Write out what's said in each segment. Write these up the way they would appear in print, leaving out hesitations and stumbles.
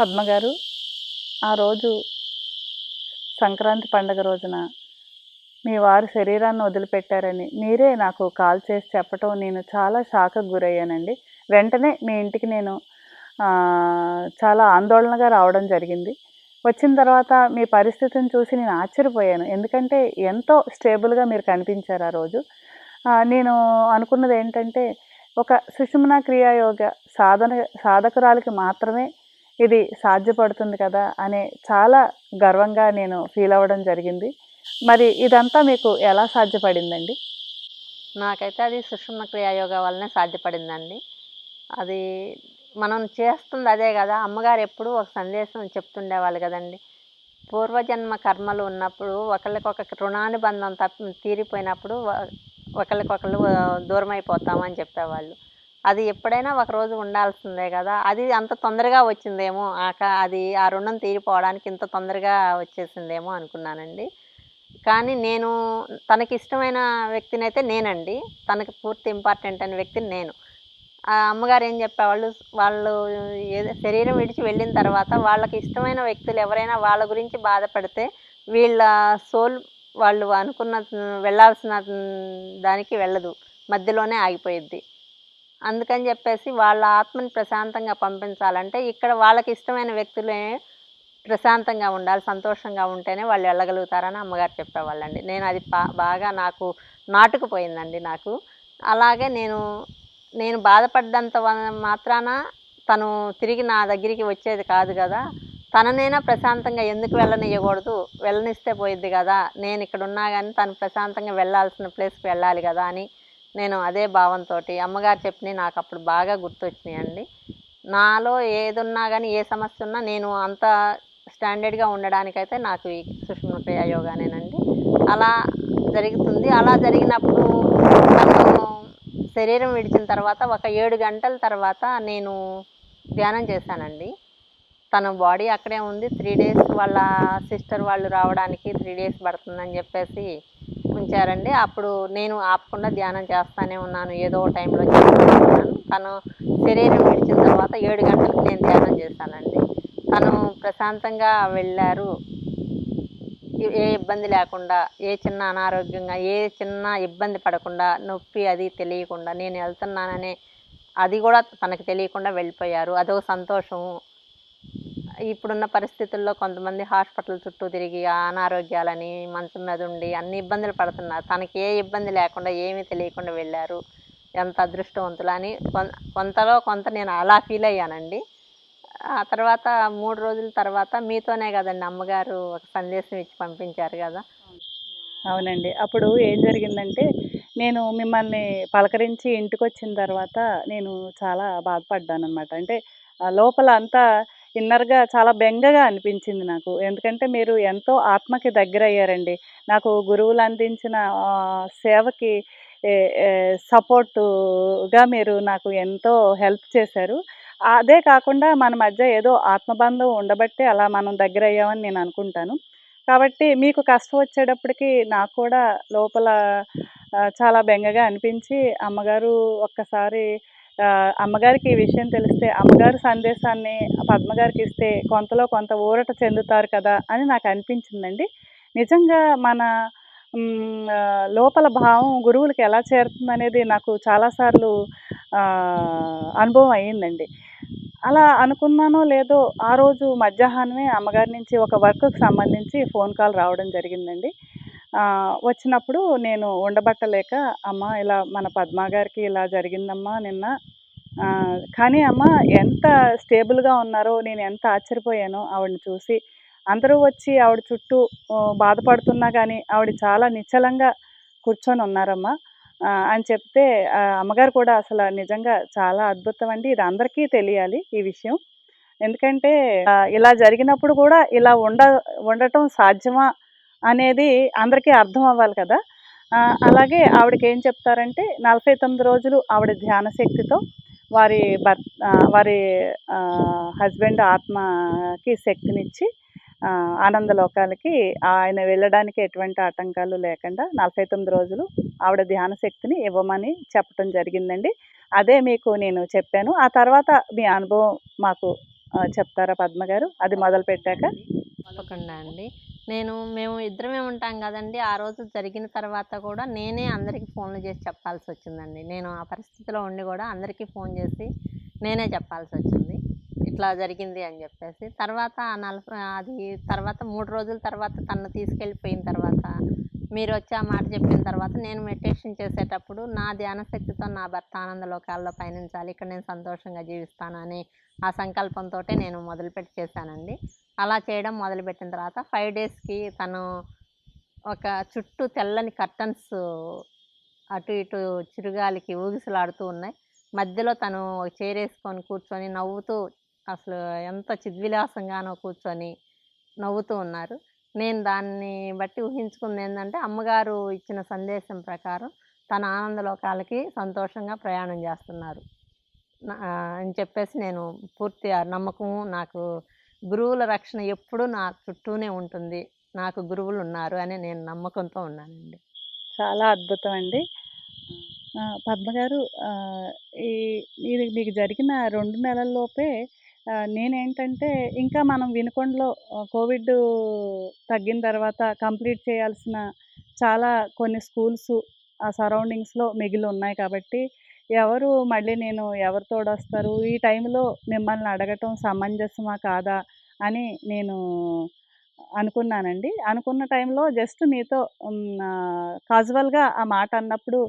పద్మ గారు, ఆ రోజు సంక్రాంతి పండుగ రోజున మీ వారు శరీరాన్ని వదిలిపెట్టారని మీరే నాకు కాల్ చేసి చెప్పటం నేను చాలా షాక్‌కి గురయ్యానండి. వెంటనే మీ ఇంటికి నేను చాలా ఆందోళనగా రావడం జరిగింది. వచ్చిన తర్వాత మీ పరిస్థితిని చూసి నేను ఆశ్చర్యపోయాను. ఎందుకంటే ఎంతో స్టేబుల్‌గా మీరు కనిపించారు ఆ రోజు. నేను అనుకున్నదేంటంటే ఒక సుషుమ్నా క్రియాయోగ సాధన సాధకురాలికి మాత్రమే ఇది సాధ్యపడుతుంది కదా! అనే చాలా గర్వంగా నేను ఫీల్ అవ్వడం జరిగింది. మరి ఇదంతా మీకు ఎలా సాధ్యపడిందండి? నాకైతే అది సుషుమ్న క్రియాయోగ వల్లనే సాధ్యపడిందండి. అది మనం చేస్తుంది అదే గదా! అమ్మగారు ఎప్పుడూ ఒక సందేశం చెప్తుండేవాళ్ళు గదండీ! పూర్వజన్మ కర్మలు ఉన్నప్పుడు ఒకళ్ళకొకరికి రుణానుబంధం తీరిపోయినప్పుడు ఒకళ్ళకొకళ్ళు దూరమైపోతామని చెప్పేవాళ్ళు. అది ఎప్పుడైనా ఒకరోజు ఉండాల్సిందే గదా! అది అంత తొందరగా వచ్చిందేమో అది ఆ రుణం తీరిపోవడానికి ఇంత తొందరగా వచ్చేసిందేమో అనుకున్నానండి. కానీ నేను తనకిష్టమైన వ్యక్తినైతే నేనండి. తనకి పూర్తి ఇంపార్టెంట్ అయిన వ్యక్తిని నేను. అమ్మగారు ఏం చెప్పేవాళ్ళు, వాళ్ళు ఏదో శరీరం విడిచి వెళ్ళిన తర్వాత వాళ్ళకి ఇష్టమైన వ్యక్తులు ఎవరైనా వాళ్ళ గురించి బాధపడితే వీళ్ళ సోల్ వాళ్ళు అనుకున్న వెళ్ళాల్సిన దానికి వెళ్ళదు. మధ్యలోనే ఆగిపోయిద్ది. అందుకని చెప్పేసి వాళ్ళ ఆత్మని ప్రశాంతంగా పంపించాలంటే ఇక్కడ వాళ్ళకి ఇష్టమైన వ్యక్తులే ప్రశాంతంగా ఉండాలి, సంతోషంగా ఉంటేనే వాళ్ళు వెళ్ళగలుగుతారని అమ్మగారు చెప్పేవాళ్ళండి. నేను అది బాగా నాకు నాటుకుపోయిందండి నాకు. అలాగే నేను బాధపడ్డంత మాత్రాన తను తిరిగి నా దగ్గరికి వచ్చేది కాదు కదా! తననైనా ప్రశాంతంగా ఎందుకు వెళ్ళనియ్యకూడదు? వెళ్ళనిస్తే పోయిద్ది కదా! నేను ఇక్కడ ఉన్నా కానీ తను ప్రశాంతంగా వెళ్ళాల్సిన ప్లేస్‌కి వెళ్ళాలి కదా! అని నేను అదే భావంతోటి అమ్మగారు చెప్పినవి నాకు అప్పుడు బాగా గుర్తొచ్చినాయండి. నాలో ఏదున్నా కానీ ఏ సమస్య ఉన్నా నేను అంత స్టాండర్డ్గా ఉండడానికైతే నాకు ఈ సుషుమ్న క్రియ యోగానేనండి. అలా జరుగుతుంది. అలా జరిగినప్పుడు తను శరీరం విడిచిన తర్వాత ఒక 7 గంటల తర్వాత నేను ధ్యానం చేశానండి. తన బాడీ అక్కడే ఉంది. 3 డేస్ వాళ్ళ సిస్టర్ వాళ్ళు రావడానికి 3 డేస్ పడుతుందని చెప్పేసి ఉంచారండి. అప్పుడు నేను ఆపకుండా ధ్యానం చేస్తూనే ఉన్నాను. ఏదో టైంలో చేస్తూనే ఉన్నాను. తను శరీరం విడిచిన తర్వాత 7 గంటలకు నేను ధ్యానం చేశానండి. తను ప్రశాంతంగా వెళ్ళారు. ఏ ఇబ్బంది లేకుండా, ఏ చిన్న అనారోగ్యంగా, ఏ చిన్న ఇబ్బంది పడకుండా, నొప్పి అది తెలియకుండా నేను వెళ్తున్నాననే అది కూడా తనకు తెలియకుండా వెళ్ళిపోయారు. అదొక సంతోషము. ఇప్పుడున్న పరిస్థితుల్లో కొంతమంది హాస్పిటల్ చుట్టూ తిరిగి అనారోగ్యాలని మంచం మీద ఉండి అన్ని ఇబ్బందులు పడుతున్నారు. తనకి ఏ ఇబ్బంది లేకుండా ఏమీ తెలియకుండా వెళ్ళారు. ఎంత అదృష్టవంతులని కొంతలో కొంత నేను అలా ఫీల్ అయ్యానండి. ఆ తర్వాత 3 రోజుల తర్వాత మీతోనే కదండి అమ్మగారు ఒక సందేశం ఇచ్చి పంపించారు కదా! అవునండి. అప్పుడు ఏం జరిగిందంటే, నేను మిమ్మల్ని పలకరించి ఇంటికొచ్చిన తర్వాత నేను చాలా బాధపడ్డాననమాట. అంటే లోపల అంతా ఇన్నర్‌గా చాలా బెంగగా అనిపించింది నాకు. ఎందుకంటే మీరు ఎంతో ఆత్మకి దగ్గరయ్యారండి. నాకు గురువులు అందించిన సేవకి ఎ ఎ సపోర్టుగా మీరు నాకు ఎంతో హెల్ప్ చేశారు. అదే కాకుండా మన మధ్య ఏదో ఆత్మబంధం ఉండబట్టే అలా మనం దగ్గరయ్యామని నేను అనుకుంటాను. కాబట్టి మీకు కష్టం వచ్చేటప్పటికి నాకు కూడా లోపల చాలా బెంగగా అనిపించి అమ్మగారు ఒక్కసారి అమ్మగారికి ఈ విషయం తెలిస్తే అమ్మగారి సందేశాన్ని పద్మగారికి ఇస్తే కొంతలో కొంత ఊరట చెందుతారు కదా అని నాకు అనిపించిందండి. నిజంగా మన లోపల భావం గురువులకి ఎలా చేరుతుందనేది నాకు చాలా సార్లు అనుభవం అయిందండి. అలా అనుకున్నానో లేదో ఆ రోజు మధ్యాహ్నమే అమ్మగారి నుంచి ఒక వర్క్‌కి సంబంధించి ఫోన్ కాల్ రావడం జరిగిందండి. వచ్చినప్పుడు నేను ఉండబట్టలేక అమ్మ ఇలా మన పద్మ గారికి ఇలా జరిగిందమ్మా నిన్న. కానీ అమ్మ ఎంత స్టేబుల్‌గా ఉన్నారో నేను ఎంత ఆశ్చర్యపోయానో ఆవిడని చూసి. అందరూ వచ్చి ఆవిడ చుట్టూ బాధపడుతున్నా గానీ ఆవిడ చాలా నిశ్చలంగా కూర్చొనున్నారమ్మా. అని చెప్తే అమ్మగారు కూడా అసల నిజంగా చాలా అద్భుతం అండి. ఇది అందరికీ తెలియాలి ఈ విషయం. ఎందుకంటే ఇలా జరిగినప్పుడు కూడా ఇలా ఉండటం సాధ్యమా అనేది అందరికీ అర్థం అవ్వాలి కదా! అలాగే ఆవిడకేం చెప్తారంటే 49 రోజులు ఆవిడ ధ్యాన శక్తితో వారి హస్బెండ్ ఆత్మకి శక్తినిచ్చి ఆనంద లోకాలకి ఆయన వెళ్ళడానికి ఎటువంటి ఆటంకాలు లేకుండా 49 రోజులు ఆవిడ ధ్యాన శక్తిని ఇవ్వమని చెప్పటం జరిగిందండి. అదే మీకు నేను చెప్పాను. ఆ తర్వాత మీ అనుభవం మాకు చెప్తారా పద్మ గారు అది మొదలు పెట్టాక? తప్పకుండా అండి. మేము ఇద్దరమే ఉంటాం గదండీ! ఆ రోజు జరిగిన తర్వాత కూడా నేనే అందరికి ఫోన్‌లు చేసి చెప్పాల్సొచ్చిందండి. నేను ఆ పరిస్థితిలో ఉండి గూడా అందరికీ ఫోన్ చేసి నేనే చెప్పాల్సొచ్చింది. ఇట్లా జరిగింది అని జెప్పేసి. తర్వాత అది తర్వాత 3 రోజుల తర్వాత తనను తీసుకెళ్ళిపోయిన తర్వాత మీరొచ్చి ఆ మాట చెప్పిన తర్వాత నేను మెడిటేషన్ చేసేటప్పుడు నా ధ్యాన శక్తితో నా భర్త ఆనంద లోకాల్లో పయనించాలి. ఇక్కడ నేను సంతోషంగా జీవిస్తాను అని ఆ సంకల్పంతోటే నేను మొదలుపెట్టి చేశానండి. అలా చేయడం మొదలుపెట్టిన తర్వాత 5 డేస్‌కి తను ఒక చుట్టూ తెల్లని కర్టన్స్ అటు ఇటు చిరుగాలికి ఊగిసలాడుతూ ఉన్నాయి. మధ్యలో తను ఒక చైరేసుకొని కూర్చొని నవ్వుతూ అసలు ఎంత చిద్విలాసంగానో కూర్చొని నవ్వుతూ ఉన్నారు. నేను దాన్ని బట్టి ఊహించుకుందేందంటే అమ్మగారు ఇచ్చిన సందేశం ప్రకారం తన ఆనందలోకాలకి సంతోషంగా ప్రయాణం జేస్తున్నారు. అని చెప్పేసి నేను పూర్తిగా నమ్మకం నాకు గురువుల రక్షణ ఎప్పుడూ నా చుట్టూనే ఉంటుంది. నాకు గురువులున్నారు అని నేను నమ్మకంతో ఉన్నానండి. చాలా అద్భుతం అండి. పద్మగారు, ఈ ఇది మీకు జరిగిన 2 నెలల్లోపే నేనేంటంటే ఇంకా మనం వినుకొండలో కోవిడ్ తగ్గిన తర్వాత కంప్లీట్ చేయాల్సిన చాలా కొన్ని స్కూల్సు ఆ సరౌండింగ్స్‌లో మిగిలున్నాయి కాబట్టి, ఎవరు తోడొస్తారు? ఈ టైంలో మిమ్మల్ని అడగటం సమంజసమా? కాదా? అని నేను అనుకున్నానండి. అనుకున్న టైంలో జస్ట్ మీతో కాజువల్‌గా ఆ మాట అన్నప్పుడు,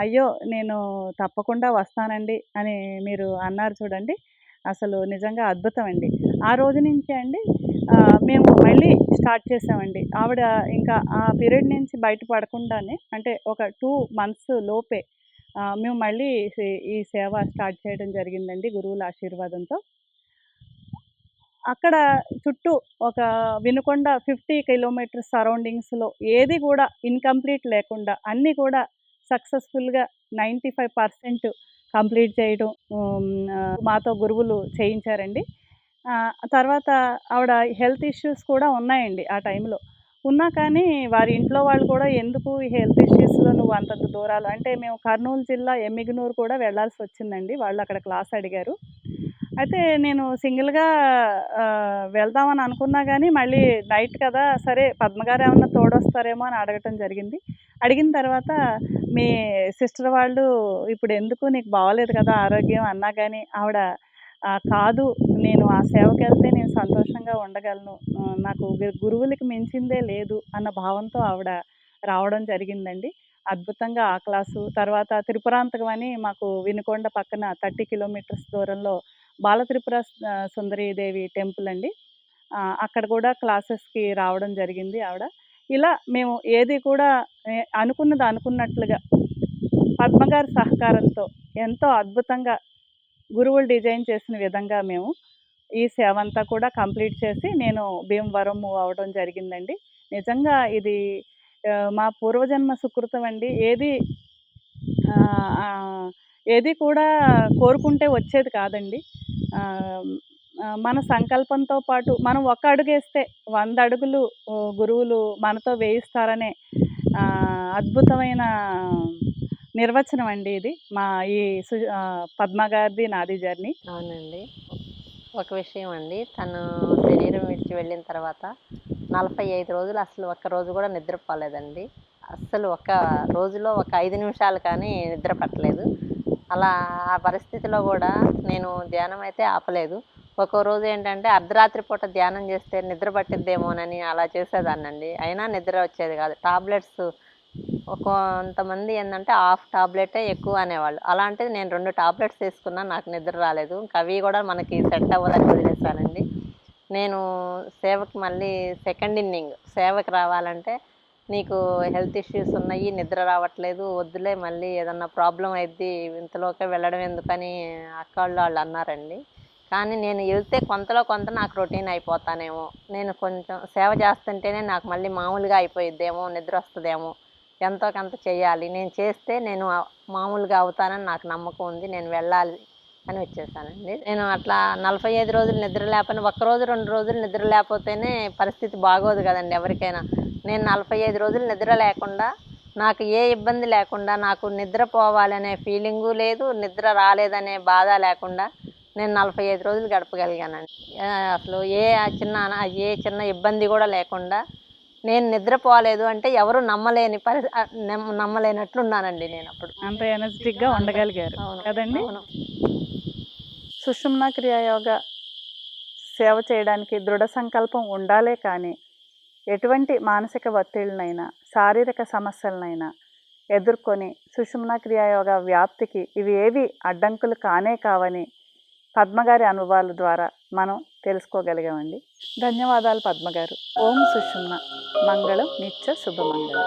అయ్యో! నేను తప్పకుండా వస్తానండి అని మీరు అన్నారు చూడండి. అసలు నిజంగా అద్భుతమండి. ఆ రోజు నుంచే అండి మేము మళ్ళీ స్టార్ట్ చేసామండి. ఆవిడ ఇంకా ఆ పీరియడ్ నుంచి బయట పడకుండానే అంటే ఒక 2 మంత్స్ లోపే మేము మళ్ళీ ఈ సేవ స్టార్ట్ చేయడం జరిగిందండి గురువుల ఆశీర్వాదంతో. అక్కడ చుట్టూ ఒక వినుకొండ 50 కిలోమీటర్స్ సరౌండింగ్స్‌లో ఏది గూడా ఇన్‌కంప్లీట్ లేకుండా అన్నీ కూడా సక్సెస్‌ఫుల్‌గా 95% కంప్లీట్ చేయడం మాతో గురువులు చేయించారండి. తర్వాత ఆవిడ హెల్త్ ఇష్యూస్ కూడా ఉన్నాయండి ఆ టైంలో. ఉన్నా కానీ వారి ఇంట్లో వాళ్ళు కూడా ఎందుకు ఈ హెల్త్ ఇష్యూస్‌లో నువ్వు అంతంత దూరాలు అంటే మేము కర్నూలు జిల్లా ఎమ్మిగనూరు కూడా వెళ్ళాల్సొచ్చిందండి. వాళ్ళు అక్కడ క్లాస్ అడిగారు. అయితే నేను సింగిల్‌గా వెళ్దామని అనుకున్నా గానీ, మళ్ళీ నైట్ కదా! సరే పద్మగారు ఏమన్నా తోడొస్తారేమో అని అడగటం జరిగింది. అడిగిన తర్వాత మీ సిస్టర్ వాళ్ళు ఇప్పుడెందుకు నీకు బాగోలేదు కదా ఆరోగ్యం అన్నా గానీ, ఆవిడ కాదు నేను ఆ సేవకెళ్తే నేను సంతోషంగా ఉండగలను. నాకు గురువులకి మించిందే లేదు అన్న భావంతో ఆవిడ రావడం జరిగిందండి. అద్భుతంగా ఆ క్లాసు, తర్వాత త్రిపురాంతకం అని మాకు వినుకొండ పక్కన 30 కిలోమీటర్స్ దూరంలో బాలత్రిపుర సుందరీదేవి టెంపుల్ అండి. అక్కడ కూడా క్లాసెస్‌కి రావడం జరిగింది ఆవిడ. ఇలా మేము ఏది కూడా అనుకున్నది అనుకున్నట్లుగా పద్మగారి సహకారంతో ఎంతో అద్భుతంగా గురువులు డిజైన్ చేసిన విధంగా మేము ఈ సేవంతా కూడా కంప్లీట్ చేసి నేను భీమవరం మూవ్ అవ్వడం జరిగిందండి. నిజంగా ఇది మా పూర్వజన్మ సుకృతం అండి. ఏది కూడా కోరుకుంటే వచ్చేది కాదండి. మన సంకల్పంతో పాటు మనం ఒక అడుగేస్తే 100 అడుగులు గురువులు మనతో వేయిస్తారనే అద్భుతమైన నిర్వచనం అండి ఇది. మా ఈ పద్మ గారిది నాది జర్నీ. అవునండి. ఒక విషయం అండి. తను శరీరం విడిచి వెళ్ళిన తర్వాత 45 రోజులు అసలు ఒక్క రోజు కూడా నిద్రపోలేదండి. అస్సలు ఒక రోజులో ఒక 5 నిమిషాలు కానీ నిద్ర పట్టలేదు. అలా ఆ పరిస్థితిలో కూడా నేను ధ్యానం అయితే ఆపలేదు. ఒక్కో రోజు ఏంటంటే అర్ధరాత్రి పూట ధ్యానం చేస్తే నిద్ర పట్టిద్దేమోనని అలా చేసేదాన్నండి. అయినా నిద్ర వచ్చేది కాదు. టాబ్లెట్స్ కొంతమంది ఏందంటే హాఫ్ టాబ్లెటే ఎక్కువ అనేవాళ్ళు. అలాంటిది నేను 2 టాబ్లెట్స్ తీసుకున్నా నాకు నిద్ర రాలేదు. ఇంక అవి కూడా మనకి సెట్ అవ్వదని వదిలేసానండి. నేను సేవకి మళ్ళీ సెకండ్ ఇన్నింగ్ సేవకి రావాలంటే నీకు హెల్త్ ఇష్యూస్ ఉన్నాయి, నిద్ర రావట్లేదు, వద్దులే మళ్ళీ ఏదన్నా ప్రాబ్లం అయిద్ది, ఇంతలోకే వెళ్ళడం ఎందుకని అక్కోళ్ళు వాళ్ళు అన్నారండి. కానీ నేను వెళ్తే కొంతలో కొంత నాకు రొటీన్ అయిపోతానేమో, నేను కొంచెం సేవ చేస్తుంటేనే నాకు మళ్ళీ మామూలుగా అయిపోయిద్దేమో, నిద్ర వస్తుందేమో, ఎంతో కొంత చేయాలి, నేను చేస్తే నేను మామూలుగా అవుతానని నాకు నమ్మకం ఉంది, నేను వెళ్ళాలి అని వచ్చేసానండి. నేను అట్లా 45 రోజులు నిద్ర లేకపోయినా ఒక్కరోజు 2 రోజులు నిద్ర లేకపోతేనే పరిస్థితి బాగోదు కదండి ఎవరికైనా. నేను 45 రోజులు నిద్ర లేకుండా నాకు ఏ ఇబ్బంది లేకుండా నాకు నిద్రపోవాలనే ఫీలింగు లేదు, నిద్ర రాలేదనే బాధ లేకుండా నేను 45 రోజులు గడపగలిగానండి. అసలు ఏ చిన్న ఇబ్బంది కూడా లేకుండా నేను నిద్రపోలేదు అంటే ఎవరు నమ్మలేనట్లున్నానండి నేను అప్పుడు. అంత ఎనర్జెటిక్గా ఉండగలిగారు అవును కదండి. అవును. సుషుమ్నా క్రియాయోగ సేవ చేయడానికి దృఢ సంకల్పం ఉండాలే కానీ ఎటువంటి మానసిక ఒత్తిళ్ళనైనా శారీరక సమస్యలనైనా ఎదుర్కొని సుషుమ్నా క్రియాయోగ వ్యాప్తికి ఇవి ఏవి అడ్డంకులు కానే కావని పద్మగారి అనుభవాల ద్వారా మనం తెలుసుకోగలిగామండి. ధన్యవాదాలు పద్మగారు. ఓం సుషుమ్న మంగళం నిత్య శుభమంగళం.